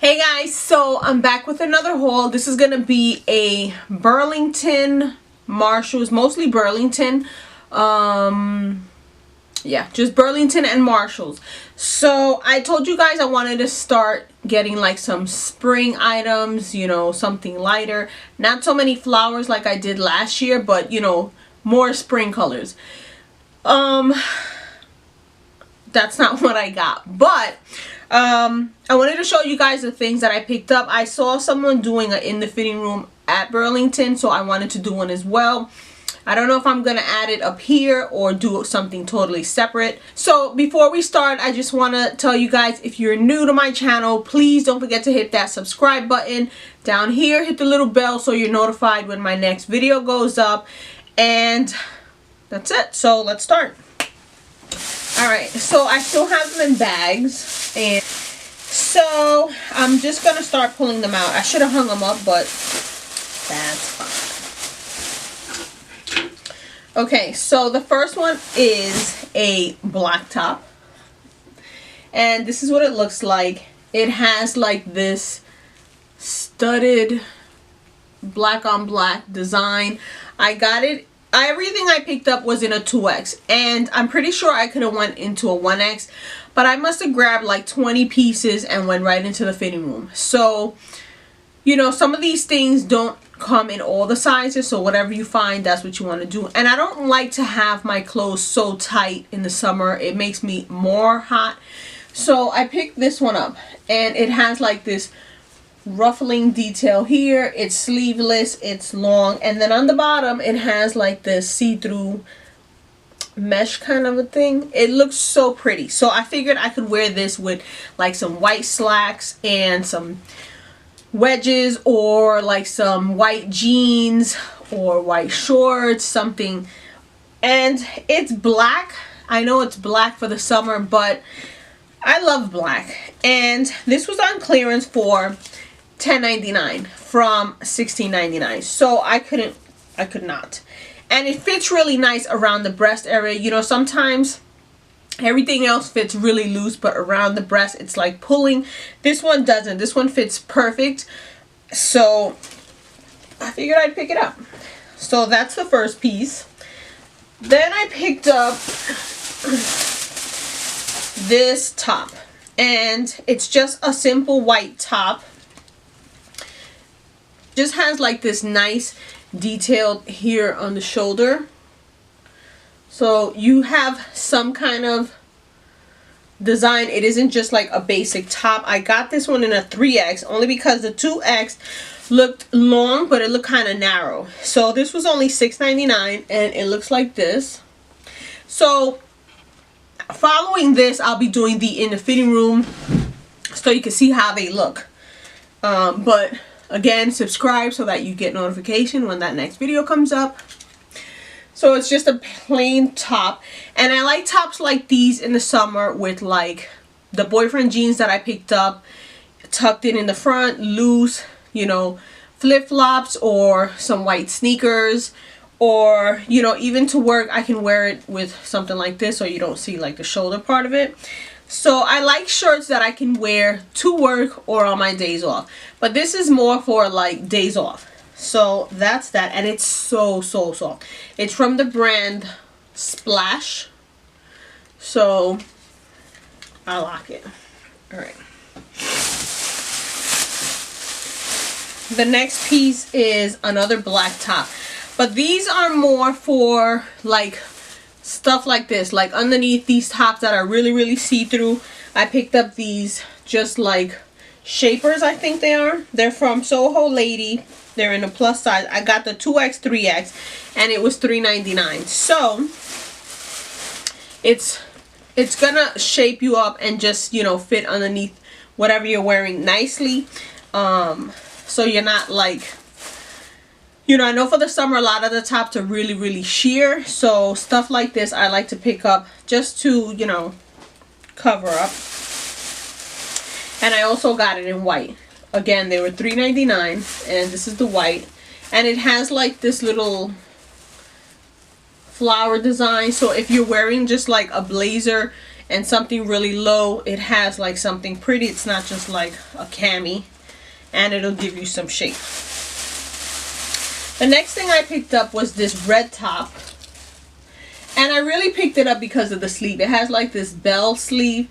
Hey guys, so I'm back with another haul. This is gonna be a Burlington, Marshalls, mostly Burlington. Yeah, just Burlington and Marshalls. So I told you guys I wanted to start getting like some spring items, you know, something lighter. Not so many flowers like I did last year, but you know, more spring colors. That's not what I got, but I wanted to show you guys the things that I picked up. I saw someone doing it in the fitting room at Burlington, so I wanted to do one as well. I don't know if I'm gonna add it up here or do something totally separate. So before we start, I just want to tell you guys, if you're new to my channel, please don't forget to hit that subscribe button down here. Hit the little bell so you're notified when my next video goes up. And that's it. So let's start. Alright, so I still have them in bags, and so I'm just going to start pulling them out. I should have hung them up, but that's fine. Okay, so the first one is a black top, and this is what it looks like. It has like this studded black on black design. I got it. Everything I picked up was in a 2X, and I'm pretty sure I could have went into a 1X, but I must have grabbed like 20 pieces and went right into the fitting room. So, you know, some of these things don't come in all the sizes, so whatever you find, that's what you want to do. And I don't like to have my clothes so tight in the summer. It makes me more hot. So I picked this one up, and it has like this ruffling detail here. It's sleeveless, it's long, and then on the bottom it has like this see-through mesh kind of a thing. It looks so pretty, so I figured I could wear this with like some white slacks and some wedges, or like some white jeans or white shorts, something. And it's black. I know it's black for the summer, but I love black, and this was on clearance for $10.99 from $16.99, so I could not. And it fits really nice around the breast area. You know, sometimes everything else fits really loose, but around the breast it's like pulling. This one doesn't. This one fits perfect, so I figured I'd pick it up. So that's the first piece. Then I picked up this top, and it's just a simple white top. Just has like this nice detail here on the shoulder, so you have some kind of design. It isn't just like a basic top. I got this one in a 3X only because the 2X looked long, but it looked kind of narrow. So this was only $6.99, and it looks like this. So following this, I'll be doing the in the fitting room so you can see how they look. But again, subscribe so that you get notification when that next video comes up. So it's just a plain top, and I like tops like these in the summer with like the boyfriend jeans that I picked up, tucked in the front, loose, you know, flip-flops or some white sneakers, or you know, even to work I can wear it with something like this so you don't see like the shoulder part of it. So I like shirts that I can wear to work or on my days off. But this is more for like days off. So that's that. And it's so soft. It's from the brand Splash. So I like it. Alright. The next piece is another black top. But these are more for like stuff like this, like underneath these tops that are really see-through. I picked up these just like shapers, I think they are. They're from Soho Lady. They're in a plus size. I got the 2X, 3X, and it was $3.99. So it's gonna shape you up and just, you know, fit underneath whatever you're wearing nicely. So you're not like, you know, I know for the summer a lot of the tops are really sheer, so stuff like this I like to pick up just to, you know, cover up. And I also got it in white. Again, they were $3.99, and this is the white, and it has like this little flower design. So if you're wearing just like a blazer and something really low, it has like something pretty. It's not just like a cami, and it'll give you some shape. The next thing I picked up was this red top, and I really picked it up because of the sleeve. It has like this bell sleeve,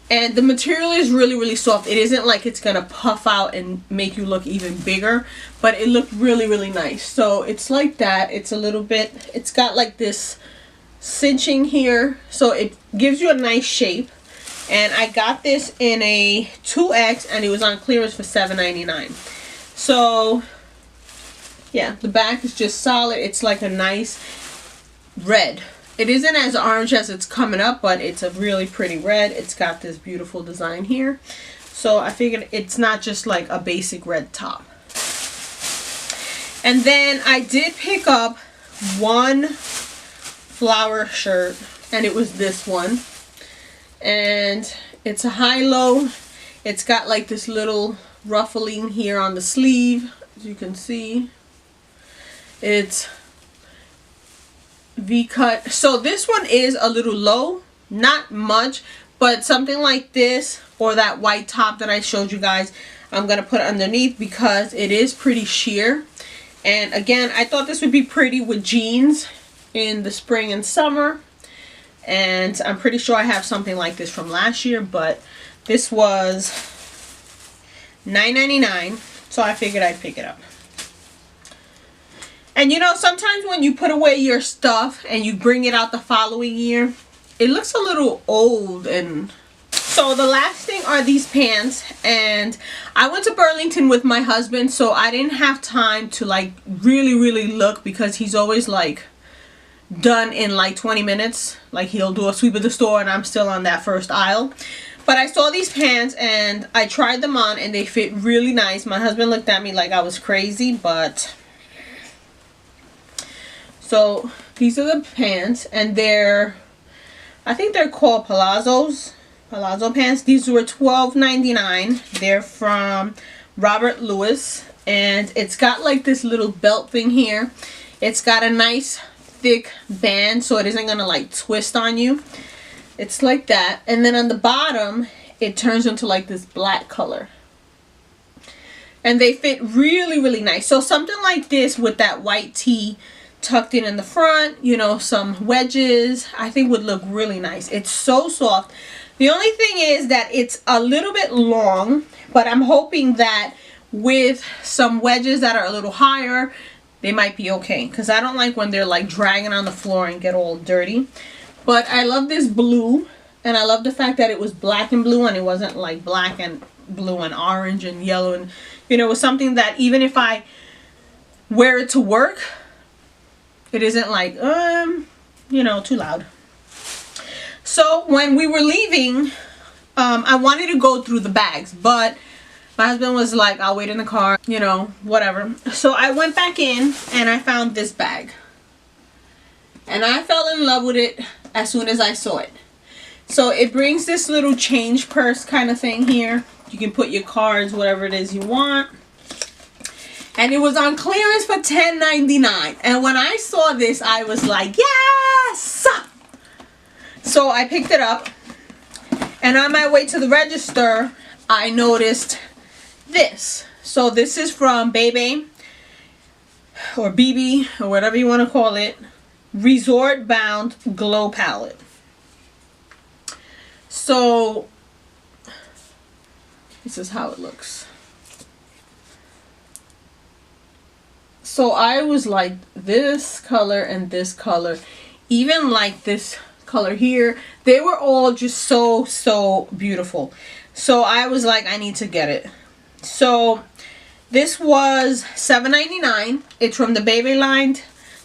and the material is really, really soft. It isn't like it's gonna puff out and make you look even bigger, but it looked really, really nice. So it's like that. It's a little bit, it's got like this cinching here, so it gives you a nice shape. And I got this in a 2X, and it was on clearance for $7.99. So yeah, the back is just solid. It's like a nice red. It isn't as orange as it's coming up, but it's a really pretty red. It's got this beautiful design here. So I figured it's not just like a basic red top. And then I did pick up one flower shirt, and it was this one. And it's a high-low. It's got like this little ruffling here on the sleeve, as you can see. It's V-cut. So this one is a little low, not much, but something like this or that white top that I showed you guys, I'm gonna put underneath because it is pretty sheer. And again, I thought this would be pretty with jeans in the spring and summer. And I'm pretty sure I have something like this from last year, but this was $9.99, so I figured I'd pick it up. And you know, sometimes when you put away your stuff and you bring it out the following year, it looks a little old. And so the last thing are these pants, and I went to Burlington with my husband, so I didn't have time to like really look, because he's always like done in like 20 minutes. Like he'll do a sweep of the store and I'm still on that first aisle. But I saw these pants and I tried them on, and they fit really nice. My husband looked at me like I was crazy, but so these are the pants, and I think they're called palazzo pants. These were $12.99. They're from Robert Louis, and it's got like this little belt thing here. It's got a nice thick band, so it isn't gonna like twist on you. It's like that, and then on the bottom it turns into like this black color, and they fit really nice. So something like this with that white tee tucked in the front, you know, some wedges, I think would look really nice. It's so soft. The only thing is that it's a little bit long, but I'm hoping that with some wedges that are a little higher, they might be okay, because I don't like when they're like dragging on the floor and get all dirty. But I love this blue, and I love the fact that it was black and blue, and it wasn't like black and blue and orange and yellow, and you know, it was something that even if I wear it to work, it isn't like you know, too loud. So when we were leaving, I wanted to go through the bags, but my husband was like, I'll wait in the car, you know, whatever. So I went back in and I found this bag, and I fell in love with it as soon as I saw it. So it brings this little change purse kind of thing here. You can put your cards, whatever it is you want. And it was on clearance for $10.99. And when I saw this, I was like, yes! So I picked it up. And on my way to the register, I noticed this. So this is from Bebe, or BB, or whatever you want to call it. Resort Bound Glow Palette. So this is how it looks. So I was like, this color and this color, even like this color here, they were all just so beautiful. So I was like, I need to get it. So this was $7.99. It's from the Bebe line.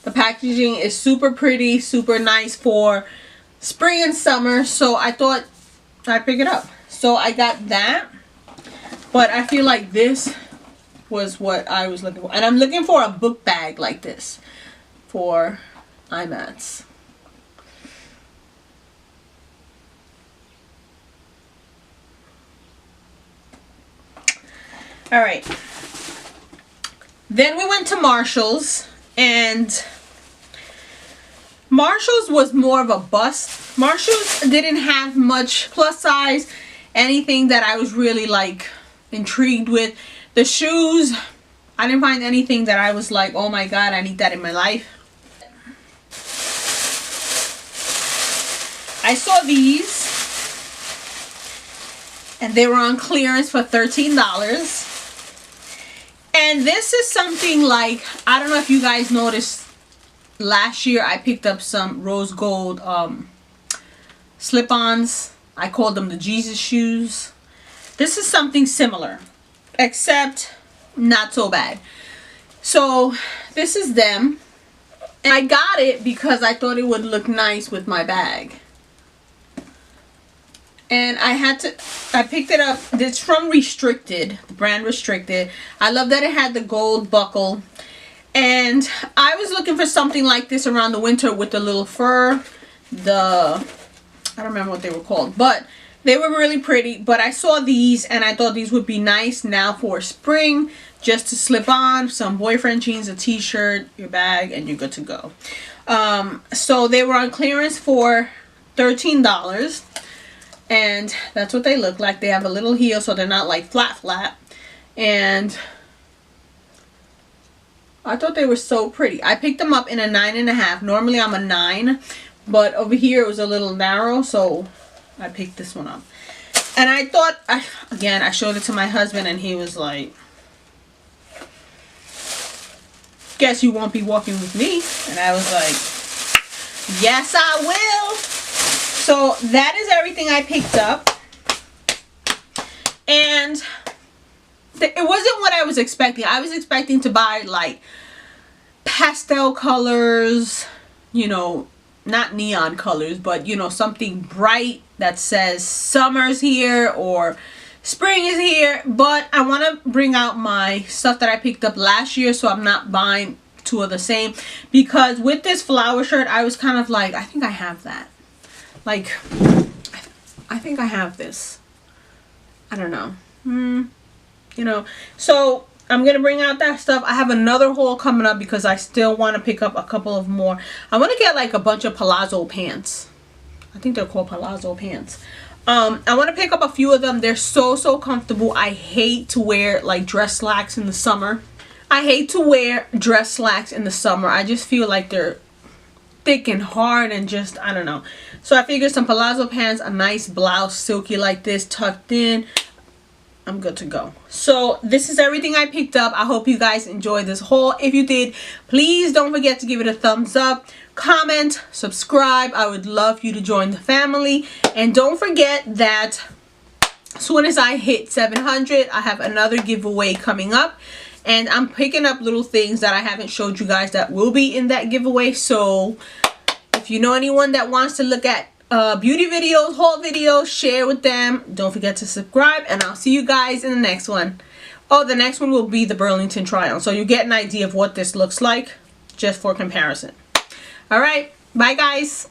The packaging is super pretty, super nice for spring and summer. So I thought I'd pick it up. So I got that. But I feel like this was what I was looking for. And I'm looking for a book bag like this for IMATs. Alright. Then we went to Marshall's, and Marshall's was more of a bust. Marshall's didn't have much plus size, anything that I was really like intrigued with. The shoes, I didn't find anything that I was like, oh my god, I need that in my life. I saw these and they were on clearance for $13. And this is something like, I don't know if you guys noticed, last year I picked up some rose gold slip-ons. I called them the Jesus shoes. This is something similar, except not so bad. So this is them. And I got it because I thought it would look nice with my bag. And I picked it up. It's from Restricted, the brand Restricted. I love that it had the gold buckle. And I was looking for something like this around the winter with the little fur. I don't remember what they were called, but they were really pretty. But I saw these and I thought these would be nice now for spring, just to slip on some boyfriend jeans, a t-shirt, your bag, and you're good to go. So they were on clearance for $13. And that's what they look like. They have a little heel, so they're not like flat. And I thought they were so pretty. I picked them up in a 9.5. Normally I'm a 9, but over here it was a little narrow, so I picked this one up. And I thought, again, I showed it to my husband and he was like, guess you won't be walking with me. And I was like, yes I will. So that is everything I picked up. And it wasn't what I was expecting. I was expecting to buy like pastel colors, you know, not neon colors, but you know, something bright that says summer's here or spring is here. But I want to bring out my stuff that I picked up last year, so I'm not buying two of the same. Because with this flower shirt, I was kind of like, I think I have that. Like, I think I have this. I don't know. You know, so I'm going to bring out that stuff. I have another haul coming up because I still want to pick up a couple of more. I want to get like a bunch of palazzo pants. I think they're called palazzo pants. I want to pick up a few of them. They're so comfortable. I hate to wear like dress slacks in the summer. I hate to wear dress slacks in the summer. I just feel like they're thick and hard and just, I don't know. So I figured some palazzo pants, a nice blouse, silky like this, tucked in. I'm good to go. So this is everything I picked up. I hope you guys enjoyed this haul. If you did, please don't forget to give it a thumbs up, comment, subscribe. I would love you to join the family. And don't forget that as soon as I hit 700, I have another giveaway coming up. And I'm picking up little things that I haven't showed you guys that will be in that giveaway. So if you know anyone that wants to look at beauty videos, haul videos, share with them. Don't forget to subscribe, and I'll see you guys in the next one. Oh, the next one will be the Burlington try-on. So you get an idea of what this looks like just for comparison. All right. Bye, guys.